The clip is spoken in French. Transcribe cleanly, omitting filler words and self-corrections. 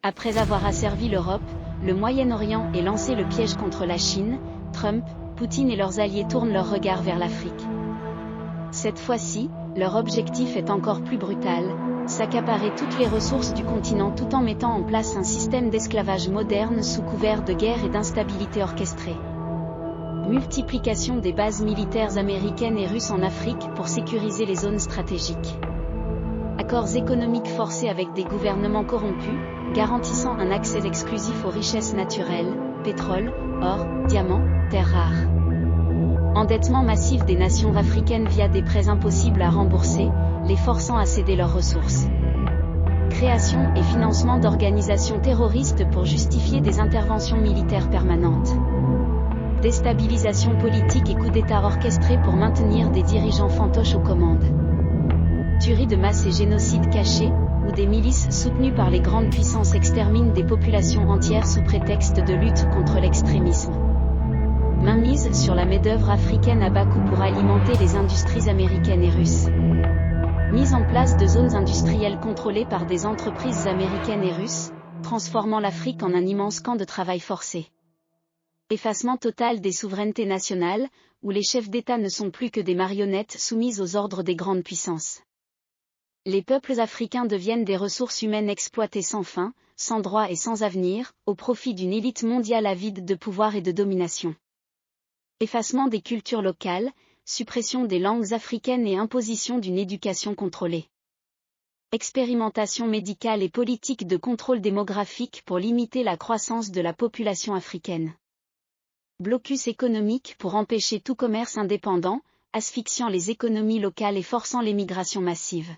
Après avoir asservi l'Europe, le Moyen-Orient et lancé le piège contre la Chine, Trump, Poutine et leurs alliés tournent leur regard vers l'Afrique. Cette fois-ci, leur objectif est encore plus brutal, s'accaparer toutes les ressources du continent tout en mettant en place un système d'esclavage moderne sous couvert de guerre et d'instabilité orchestrée. Multiplication des bases militaires américaines et russes en Afrique pour sécuriser les zones stratégiques. Accords économiques forcés avec des gouvernements corrompus, garantissant un accès exclusif aux richesses naturelles, pétrole, or, diamants, terres rares. Endettement massif des nations africaines via des prêts impossibles à rembourser, les forçant à céder leurs ressources. Création et financement d'organisations terroristes pour justifier des interventions militaires permanentes. Déstabilisation politique et coup d'État orchestrés pour maintenir des dirigeants fantoches aux commandes. Tuerie de masse et génocide caché, où des milices soutenues par les grandes puissances exterminent des populations entières sous prétexte de lutte contre l'extrémisme. Mainmise sur la main-d'œuvre africaine à bas coût pour alimenter les industries américaines et russes. Mise en place de zones industrielles contrôlées par des entreprises américaines et russes, transformant l'Afrique en un immense camp de travail forcé. Effacement total des souverainetés nationales, où les chefs d'État ne sont plus que des marionnettes soumises aux ordres des grandes puissances. Les peuples africains deviennent des ressources humaines exploitées sans fin, sans droit et sans avenir, au profit d'une élite mondiale avide de pouvoir et de domination. Effacement des cultures locales, suppression des langues africaines et imposition d'une éducation contrôlée. Expérimentation médicale et politique de contrôle démographique pour limiter la croissance de la population africaine. Blocus économique pour empêcher tout commerce indépendant, asphyxiant les économies locales et forçant l'émigration massive.